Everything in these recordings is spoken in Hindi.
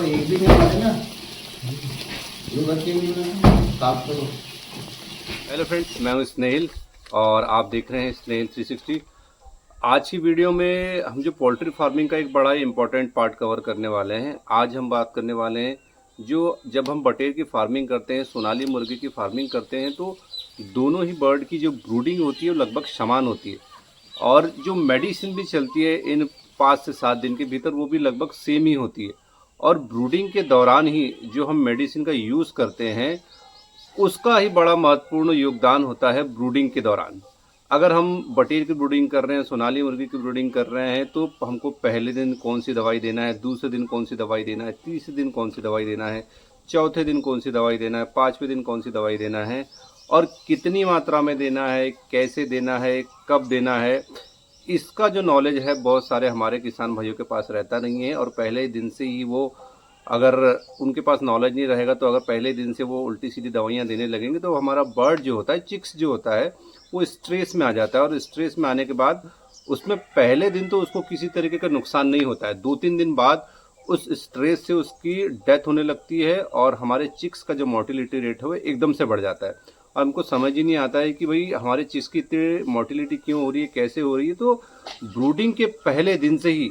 एक भी नहीं मारे ना, जो बच्चे भी साफ करो। हेलो फ्रेंड्स, मैं हूं स्नेहिल और आप देख रहे हैं स्नेहिल 360। आज की वीडियो में हम जो पोल्ट्री फार्मिंग का एक बड़ा ही इम्पोर्टेंट पार्ट कवर करने वाले हैं। आज हम बात करने वाले हैं जब हम बटेर की फार्मिंग करते हैं, सोनाली मुर्गी की फार्मिंग करते हैं, तो दोनों ही बर्ड की जो ब्रूडिंग होती है वो लगभग समान होती है और जो मेडिसिन भी चलती है इन 5 से 7 दिन के भीतर वो भी लगभग सेम ही होती है। और ब्रूडिंग के दौरान ही जो हम मेडिसिन का यूज़ करते हैं उसका ही बड़ा महत्वपूर्ण योगदान होता है ब्रूडिंग के दौरान। अगर हम बटेर की ब्रूडिंग कर रहे हैं, सोनाली मुर्गी की ब्रूडिंग कर रहे हैं, तो हमको पहले दिन कौन सी दवाई देना है, दूसरे दिन कौन सी दवाई देना है, तीसरे दिन कौन सी दवाई देना है, चौथे दिन कौन सी दवाई देना है, पाँचवें दिन कौन सी दवाई देना है और कितनी मात्रा में देना है, कैसे देना है, कब देना है, इसका जो नॉलेज है बहुत सारे हमारे किसान भाइयों के पास रहता नहीं है। और पहले दिन से ही वो, अगर उनके पास नॉलेज नहीं रहेगा तो अगर पहले दिन से वो उल्टी सीधी दवाइयाँ देने लगेंगे तो हमारा बर्ड जो होता है, चिक्स जो होता है, वो स्ट्रेस में आ जाता है। और स्ट्रेस में आने के बाद उसमें पहले दिन तो उसको किसी तरीके का नुकसान नहीं होता है, 2-3 दिन बाद उस स्ट्रेस से उसकी डेथ होने लगती है और हमारे चिक्स का जो मोर्टिलिटी रेट है वो एकदम से बढ़ जाता है। और हमको समझ ही नहीं आता है कि भाई हमारे चिक्स की इतनी मोर्टिलिटी क्यों हो रही है, कैसे हो रही है। तो ब्रूडिंग के पहले दिन से ही,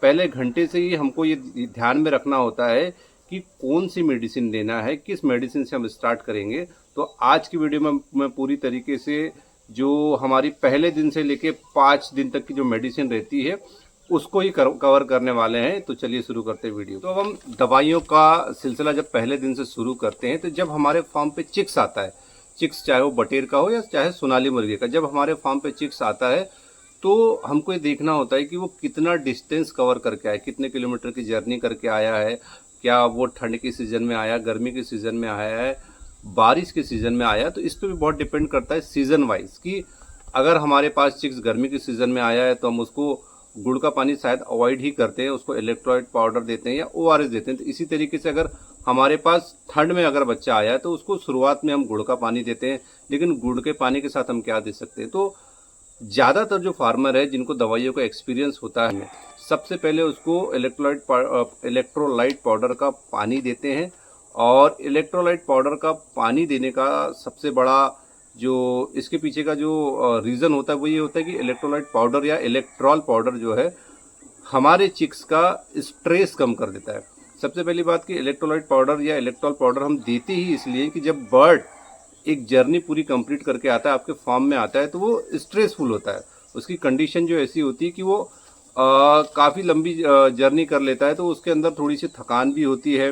पहले घंटे से ही हमको ये ध्यान में रखना होता है कि कौन सी मेडिसिन देना है, किस मेडिसिन से हम स्टार्ट करेंगे। तो आज की वीडियो में मैं पूरी तरीके से जो हमारी पहले दिन से लेके 5 दिन तक की जो मेडिसिन रहती है उसको ही कवर करने वाले हैं। तो चलिए शुरू करते हैं वीडियो। तो अब हम दवाइयों का सिलसिला जब पहले दिन से शुरू करते हैं, तो जब हमारे फार्म पे चिक्स आता है, चिक्स चाहे वो बटेर का हो या चाहे सोनाली मुर्गी का, जब हमारे फार्म पे चिक्स आता है तो हमको ये देखना होता है कि वो कितना डिस्टेंस कवर करके आया, कितने किलोमीटर की जर्नी करके आया है, क्या वो ठंड के सीज़न में आया, गर्मी के सीज़न में आया है, बारिश के सीज़न में आया। तो इस पर भी बहुत डिपेंड करता है सीज़न वाइज कि अगर हमारे पास चिक्स गर्मी के सीज़न में आया है तो हम उसको गुड़ का पानी शायद अवॉइड ही करते हैं, उसको इलेक्ट्रोलाइट पाउडर देते हैं या ORS देते हैं। तो इसी तरीके से अगर हमारे पास ठंड में अगर बच्चा आया है तो उसको शुरुआत में हम गुड़ का पानी देते हैं, लेकिन गुड़ के पानी के साथ हम क्या दे सकते हैं। तो ज़्यादातर जो फार्मर है जिनको दवाइयों का एक्सपीरियंस होता है, सबसे पहले उसको इलेक्ट्रोलाइट पाउडर का पानी देते हैं। और इलेक्ट्रोलाइट पाउडर का पानी देने का सबसे बड़ा जो इसके पीछे का जो रीज़न होता है वो ये होता है कि इलेक्ट्रोलाइट पाउडर या इलेक्ट्रॉल पाउडर जो है हमारे चिक्स का स्ट्रेस कम कर देता है। सबसे पहली बात कि इलेक्ट्रोलाइट पाउडर या इलेक्ट्रॉल पाउडर हम देते ही इसलिए कि जब बर्ड एक जर्नी पूरी कंप्लीट करके आता है, आपके फार्म में आता है, तो वो स्ट्रेसफुल होता है। उसकी कंडीशन जो ऐसी होती है कि वो काफ़ी लंबी जर्नी कर लेता है, तो उसके अंदर थोड़ी सी थकान भी होती है,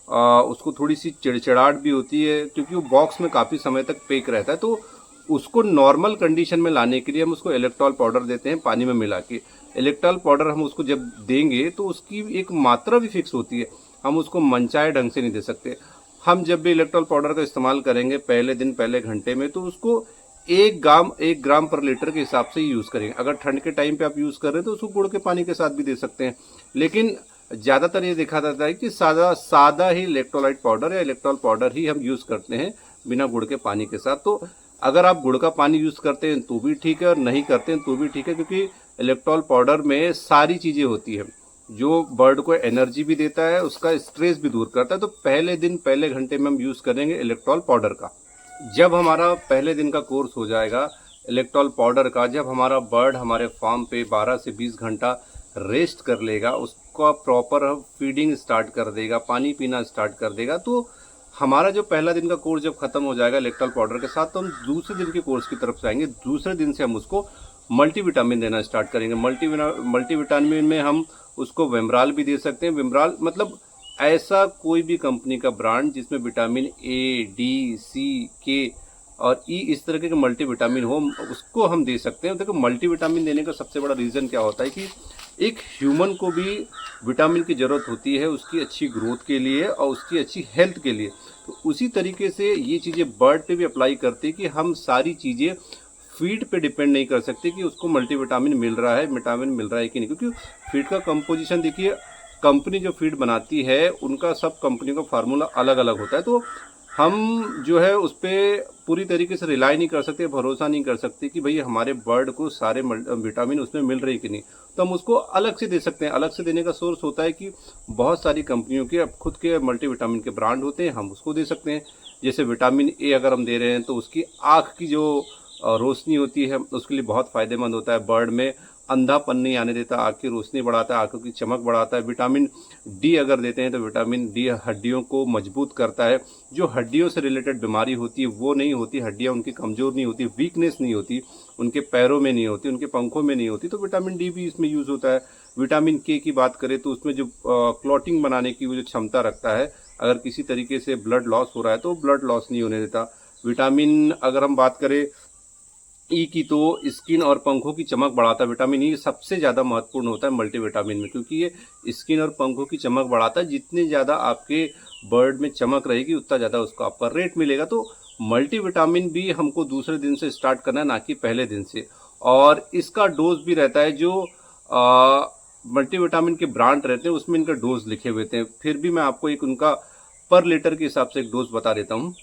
उसको थोड़ी सी चिड़चिड़ाहट भी होती है क्योंकि वो बॉक्स में काफ़ी समय तक पैक रहता है। तो उसको नॉर्मल कंडीशन में लाने के लिए हम उसको इलेक्ट्रॉल पाउडर देते हैं पानी में मिला के। इलेक्ट्रॉल पाउडर हम उसको जब देंगे तो उसकी एक मात्रा भी फिक्स होती है, हम उसको मनचाहे ढंग से नहीं दे सकते। हम जब भी इलेक्ट्रॉल पाउडर का इस्तेमाल करेंगे पहले दिन, पहले घंटे में, तो उसको 1 ग्राम पर लीटर के हिसाब से ही यूज़ करेंगे। अगर ठंड के टाइम पे आप यूज़ कर रहे हैं तो उसको गुड़ के पानी के साथ भी दे सकते हैं, लेकिन ज़्यादातर ये देखा जाता है कि सादा ही इलेक्ट्रोलाइट पाउडर या इलेक्ट्रॉल पाउडर ही हम यूज़ करते हैं बिना गुड़ के पानी के साथ। तो अगर आप गुड़ का पानी यूज़ करते हैं तो भी ठीक है और नहीं करते हैं तो भी ठीक है, क्योंकि इलेक्ट्रॉल पाउडर में सारी चीज़ें होती हैं जो बर्ड को एनर्जी भी देता है, उसका स्ट्रेस भी दूर करता है। तो पहले दिन, पहले घंटे में हम यूज़ करेंगे इलेक्ट्रॉल पाउडर का। जब हमारा पहले दिन का कोर्स हो जाएगा इलेक्ट्रॉल पाउडर का, जब हमारा बर्ड हमारे फार्म पे 12 से 20 घंटा रेस्ट कर लेगा, उसका प्रॉपर फीडिंग स्टार्ट कर देगा, पानी पीना स्टार्ट कर देगा, तो हमारा जो पहला दिन का कोर्स जब खत्म हो जाएगा इलेक्ट्रॉल पाउडर के साथ, तो हम दूसरे दिन के कोर्स की तरफ जाएंगे। दूसरे दिन से हम उसको मल्टीविटामिन देना स्टार्ट करेंगे। मल्टीविटामिन में हम उसको विमराल भी दे सकते हैं। विमराल मतलब ऐसा कोई भी कंपनी का ब्रांड जिसमें vitamin A, D, C, K और E इस तरह के मल्टीविटामिन हो, उसको हम दे सकते हैं। देखो, मल्टीविटामिन देने का सबसे बड़ा रीज़न क्या होता है कि एक ह्यूमन को भी विटामिन की ज़रूरत होती है उसकी अच्छी ग्रोथ के लिए और उसकी अच्छी हेल्थ के लिए। तो उसी तरीके से ये चीज़ें बर्ड पे भी अप्लाई करती है कि हम सारी चीज़ें फीड पे डिपेंड नहीं कर सकते कि उसको मल्टीविटामिन मिल रहा है, विटामिन मिल रहा है कि नहीं, क्योंकि फीड का कंपोजिशन देखिए, कंपनी जो फीड बनाती है उनका सब कंपनी का फार्मूला अलग अलग होता है। तो हम जो है उस पर पूरी तरीके से रिलाई नहीं कर सकते, भरोसा नहीं कर सकते कि भाई हमारे बर्ड को सारे विटामिन उसमें मिल रही कि नहीं। तो हम उसको अलग से दे सकते हैं। अलग से देने का सोर्स होता है कि बहुत सारी कंपनियों के अब खुद के मल्टीविटामिन के ब्रांड होते हैं, हम उसको दे सकते हैं। जैसे विटामिन ए अगर हम दे रहे हैं तो उसकी आँख की जो रोशनी होती है उसके लिए बहुत फ़ायदेमंद होता है। बर्ड में अंधापन नहीं आने देता, आँख की रोशनी बढ़ाता है, आँखों की चमक बढ़ाता है। विटामिन डी अगर देते हैं तो विटामिन डी हड्डियों को मजबूत करता है। जो हड्डियों से रिलेटेड बीमारी होती है वो नहीं होती, हड्डियाँ उनकी कमज़ोर नहीं होती, वीकनेस नहीं होती, उनके पैरों में नहीं होती, उनके पंखों में नहीं होती। तो विटामिन डी भी इसमें यूज़ होता है। विटामिन के की बात करें तो उसमें जो क्लॉटिंग बनाने की वो जो क्षमता रखता है, अगर किसी तरीके से ब्लड लॉस हो रहा है तो ब्लड लॉस नहीं होने देता। विटामिन अगर हम बात करें ई की तो स्किन और पंखों की चमक बढ़ाता है। विटामिन ई सबसे ज़्यादा महत्वपूर्ण होता है मल्टीविटामिन में, क्योंकि ये स्किन और पंखों की चमक बढ़ाता है। जितनी ज़्यादा आपके बर्ड में चमक रहेगी उतना ज़्यादा उसको आपका रेट मिलेगा। तो मल्टीविटामिन भी हमको दूसरे दिन से स्टार्ट करना है, ना कि पहले दिन से। और इसका डोज भी रहता है, जो मल्टीविटामिन के ब्रांड रहते हैं उसमें इनका डोज लिखे हुए थे। फिर भी मैं आपको एक उनका पर लीटर के हिसाब से एक डोज बता देता हूँ।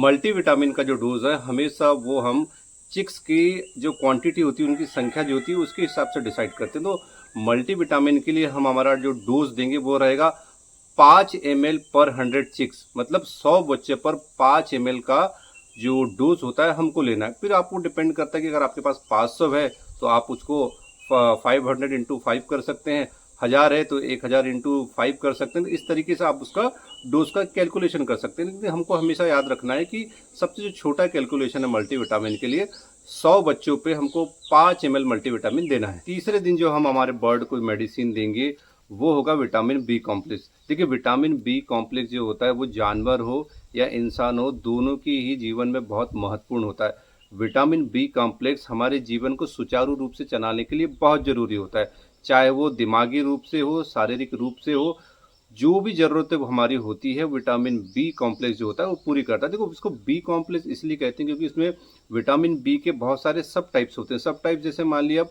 मल्टीविटामिन का जो डोज है हमेशा वो हम चिक्स की जो क्वांटिटी होती है, उनकी संख्या जो होती है उसके हिसाब से डिसाइड करते हैं। तो मल्टीविटामिन के लिए हम हमारा जो डोज देंगे वो रहेगा 5 ml पर 100 चिक्स, मतलब 100 बच्चे पर 5 ml का जो डोज होता है हमको लेना है। फिर आपको डिपेंड करता है कि अगर आपके पास 500 है तो आप उसको 500 इंटू 5 कर सकते हैं, 1000 है तो 1000 इंटू 5 कर सकते हैं। तो इस तरीके से आप उसका डोज का कैलकुलेशन कर सकते हैं। लेकिन हमको हमेशा याद रखना है कि सबसे जो छोटा कैलकुलेशन है मल्टीविटामिन के लिए, 100 बच्चों पे हमको 5 ml मल्टीविटामिन देना है। तीसरे दिन जो हम हमारे बर्ड को मेडिसिन देंगे वो होगा विटामिन बी कॉम्प्लेक्स। देखिए विटामिन बी कॉम्प्लेक्स जो होता है वो जानवर हो या इंसान हो, दोनों की ही जीवन में बहुत महत्वपूर्ण होता है। विटामिन बी कॉम्प्लेक्स हमारे जीवन को सुचारू रूप से चलाने के लिए बहुत ज़रूरी होता है, चाहे वो दिमागी रूप से हो, शारीरिक रूप से हो। जो भी ज़रूरतें हमारी होती है विटामिन बी कॉम्प्लेक्स जो होता है वो पूरी करता है। देखो इसको बी कॉम्प्लेक्स इसलिए कहते हैं क्योंकि इसमें विटामिन बी के बहुत सारे सब टाइप्स होते हैं। सब टाइप जैसे मान लिया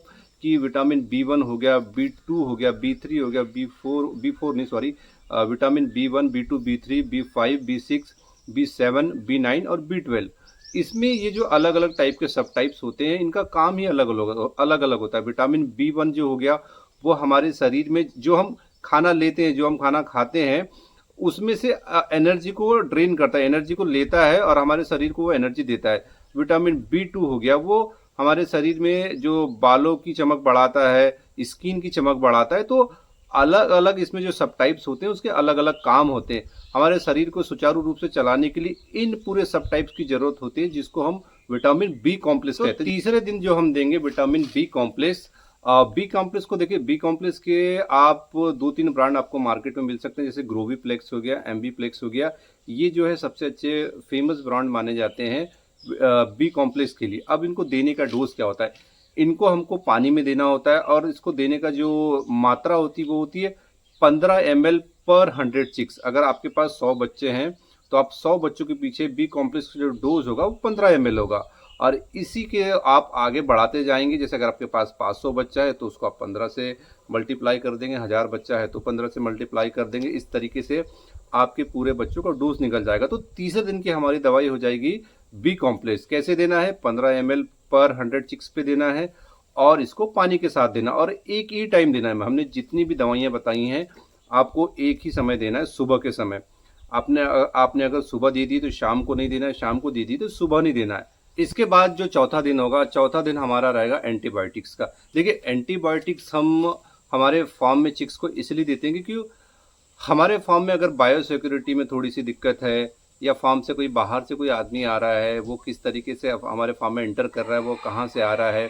कि विटामिन बी1 हो गया, बी2 हो गया, बी3 हो गया, बी4 नहीं sorry, vitamin B1, बी2, B3, B5, B6, बी7, बी9 और बी12। इसमें ये जो अलग अलग टाइप के सब टाइप्स होते हैं इनका काम ही अलग अलग होता है। विटामिन बी1 जो हो गया वो हमारे शरीर में जो हम खाना लेते हैं, जो हम खाना खाते हैं उसमें से एनर्जी को ड्रेन करता है, एनर्जी को लेता है और हमारे शरीर को वो एनर्जी देता है। विटामिन बी2 हो गया वो हमारे शरीर में जो बालों की चमक बढ़ाता है, स्किन की चमक बढ़ाता है। तो अलग अलग इसमें जो सब टाइप्स होते हैं उसके अलग अलग काम होते हैं। हमारे शरीर को सुचारू रूप से चलाने के लिए इन पूरे सब टाइप्स की जरूरत होती है, जिसको हम विटामिन बी कॉम्प्लेक्स कहते हैं। तीसरे दिन जो हम देंगे vitamin B complex, B complex को देखिए, बी कॉम्प्लेक्स के आप 2-3 ब्रांड आपको मार्केट में मिल सकते हैं, जैसे ग्रोवीप्लेक्स हो गया, एमबीप्लेक्स हो गया। ये जो है सबसे अच्छे फेमस ब्रांड माने जाते हैं बी कॉम्प्लेक्स के लिए। अब इनको देने का डोज क्या होता है, इनको हमको पानी में देना होता है और इसको देने का जो मात्रा होती है वो होती है 15 ml पर 100 चिक्स। अगर आपके पास 100 बच्चे हैं तो आप 100 बच्चों के पीछे बी कॉम्प्लेक्स का जो डोज होगा वो 15 ml होगा और इसी के आप आगे बढ़ाते जाएंगे। जैसे अगर आपके पास 500 बच्चा है तो उसको आप 15 से मल्टीप्लाई कर देंगे, 1000 बच्चा है तो 15 से मल्टीप्लाई कर देंगे। इस तरीके से आपके पूरे बच्चों का डोज निकल जाएगा। तो तीसरे दिन की हमारी दवाई हो जाएगी बी कॉम्प्लेक्स। कैसे देना है, 15 ml पर 100 चिक्स पे देना है और इसको पानी के साथ देना और एक ही टाइम देना है। हमने जितनी भी दवाइयाँ बताई हैं आपको एक ही समय देना है, सुबह के समय। आपने अगर सुबह दे दी तो शाम को नहीं देना है, शाम को दे दी तो सुबह नहीं देना है। इसके बाद जो चौथा दिन होगा, चौथा दिन हमारा रहेगा एंटीबायोटिक्स का। देखिए एंटीबायोटिक्स हम हमारे फार्म में चिक्स को इसलिए देते हैं क्योंकि हमारे फार्म में अगर बायोसिक्योरिटी में थोड़ी सी दिक्कत है या फार्म से कोई बाहर से कोई आदमी आ रहा है, वो किस तरीके से हमारे फार्म में एंटर कर रहा है, वो कहाँ से आ रहा है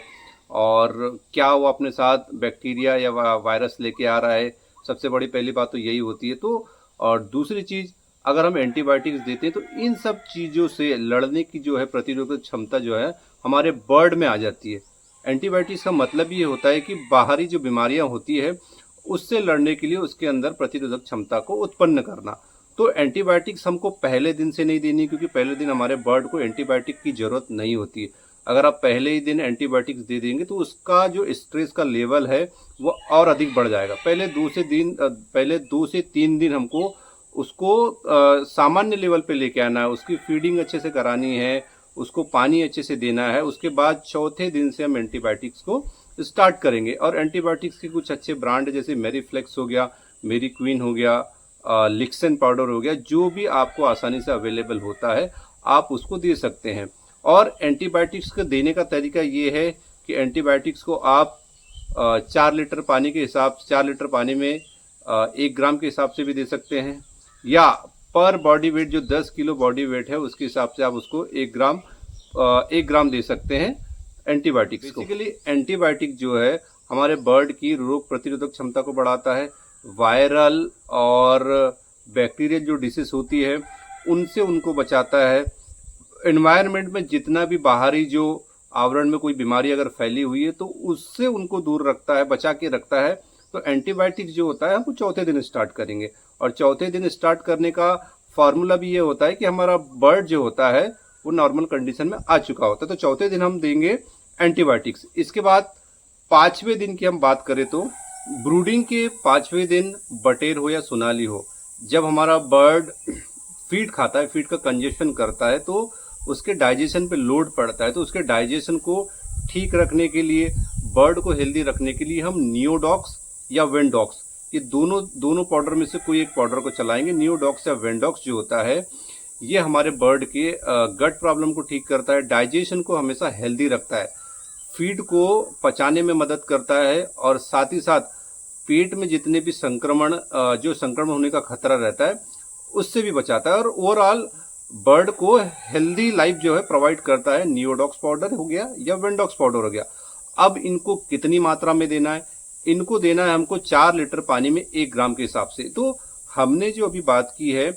और क्या वो अपने साथ बैक्टीरिया या वायरस लेके आ रहा है, सबसे बड़ी पहली बात तो यही होती है। तो और दूसरी चीज़, अगर हम एंटीबायोटिक्स देते हैं तो इन सब चीज़ों से लड़ने की जो है प्रतिरोधक क्षमता जो है हमारे बर्ड में आ जाती है। एंटीबायोटिक्स का मतलब ये होता है कि बाहरी जो बीमारियां होती है उससे लड़ने के लिए उसके अंदर प्रतिरोधक क्षमता को उत्पन्न करना। तो एंटीबायोटिक्स हमको पहले दिन से नहीं देनी, क्योंकि पहले दिन हमारे बर्ड को एंटीबायोटिक की ज़रूरत नहीं होती है। अगर आप पहले ही दिन एंटीबायोटिक्स दे देंगे तो उसका जो स्ट्रेस का लेवल है वो और अधिक बढ़ जाएगा। पहले 2 से 3 दिन हमको उसको सामान्य लेवल पे लेके आना है, उसकी फीडिंग अच्छे से करानी है, उसको पानी अच्छे से देना है। उसके बाद चौथे दिन से हम एंटीबायोटिक्स को स्टार्ट करेंगे। और एंटीबायोटिक्स के कुछ अच्छे ब्रांड जैसे मेरीफ्लेक्स हो गया, मेरी क्वीन हो गया, लिक्सन पाउडर हो गया, जो भी आपको आसानी से अवेलेबल होता है आप उसको दे सकते हैं। और एंटीबायोटिक्स को देने का तरीका ये है कि एंटीबायोटिक्स को आप 4 लीटर पानी के हिसाब 4 लीटर पानी में 1 ग्राम के हिसाब से भी दे सकते हैं, या पर बॉडी वेट जो 10 किलो बॉडी वेट है उसके हिसाब से आप उसको 1 ग्राम दे सकते हैं एंटीबायोटिक्स को। बेसिकली एंटीबायोटिक जो है हमारे बर्ड की रोग प्रतिरोधक क्षमता को बढ़ाता है, वायरल और बैक्टीरियल जो डिसीज होती है उनसे उनको बचाता है। एनवायरनमेंट में जितना भी बाहरी जो आवरण में कोई बीमारी अगर फैली हुई है तो उससे उनको दूर रखता है, बचा के रखता है। तो एंटीबायोटिक जो होता है हमको चौथे दिन स्टार्ट करेंगे, और चौथे दिन स्टार्ट करने का फॉर्मूला भी ये होता है कि हमारा बर्ड जो होता है वो नॉर्मल कंडीशन में आ चुका होता है। तो चौथे दिन हम देंगे एंटीबायोटिक्स। इसके बाद 5वें दिन की हम बात करें तो ब्रूडिंग के 5वें दिन बटेर हो या सोनाली हो, जब हमारा बर्ड फीड खाता है, फीड का कंजेशन करता है तो उसके डाइजेशन पे लोड पड़ता है। तो उसके डाइजेशन को ठीक रखने के लिए, बर्ड को हेल्दी रखने के लिए हम नियोडॉक्स या वेंडॉक्स, ये दोनों पाउडर में से कोई एक पाउडर को चलाएंगे। नियोडॉक्स या वेंडॉक्स जो होता है ये हमारे बर्ड के गट प्रॉब्लम को ठीक करता है, डाइजेशन को हमेशा हेल्दी रखता है, फीड को पचाने में मदद करता है, और साथ ही साथ पेट में जितने भी जो संक्रमण होने का खतरा रहता है उससे भी बचाता है, और ओवरऑल बर्ड को हेल्दी लाइफ जो है प्रोवाइड करता है। नियोडॉक्स पाउडर हो गया या वेंडॉक्स पाउडर हो गया। अब इनको कितनी मात्रा में देना है? इनको देना है हमको 4 लीटर पानी में 1 ग्राम के हिसाब से। तो हमने जो अभी बात की है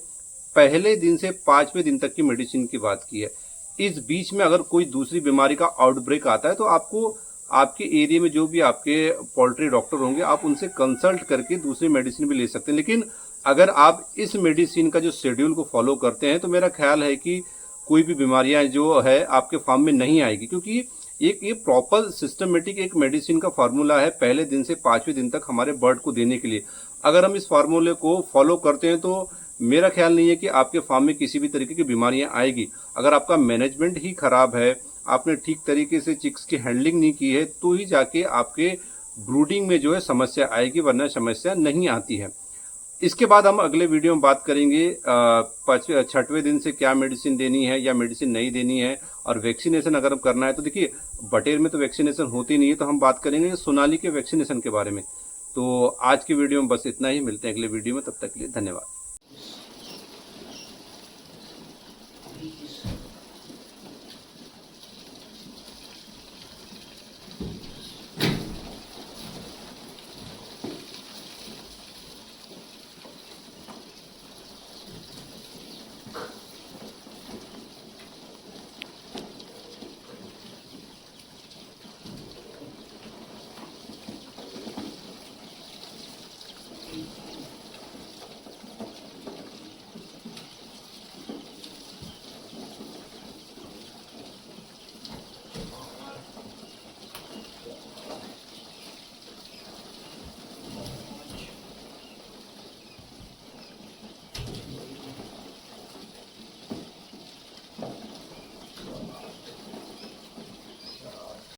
पहले दिन से 5वें दिन तक की मेडिसिन की बात की है। इस बीच में अगर कोई दूसरी बीमारी का आउटब्रेक आता है तो आपको आपके एरिया में जो भी आपके पोल्ट्री डॉक्टर होंगे आप उनसे कंसल्ट करके दूसरी मेडिसिन भी ले सकते हैं। लेकिन अगर आप इस मेडिसिन का जो शेड्यूल को फॉलो करते हैं तो मेरा ख्याल है कि कोई भी बीमारियां जो है आपके फार्म में नहीं आएगी, क्योंकि ये प्रॉपर सिस्टमेटिक एक मेडिसिन का फार्मूला है पहले दिन से 5वें दिन तक हमारे बर्ड को देने के लिए। अगर हम इस फार्मूले को फॉलो करते हैं तो मेरा ख्याल नहीं है कि आपके फार्म में किसी भी तरीके की बीमारियां आएगी। अगर आपका मैनेजमेंट ही खराब है, आपने ठीक तरीके से चिक्स की हैंडलिंग नहीं की है, तो ही जाके आपके ब्रूडिंग में जो है समस्या आएगी, वरना समस्या नहीं आती है। इसके बाद हम अगले वीडियो में बात करेंगे 6वें दिन से क्या मेडिसिन देनी है या मेडिसिन नहीं देनी है, और वैक्सीनेशन अगर करना है तो देखिए बटेर में तो वैक्सीनेशन होती नहीं है, तो हम बात करेंगे सोनाली के वैक्सीनेशन के बारे में। तो आज की वीडियो में बस इतना ही, मिलते हैं अगले वीडियो में, तब तक के लिए धन्यवाद।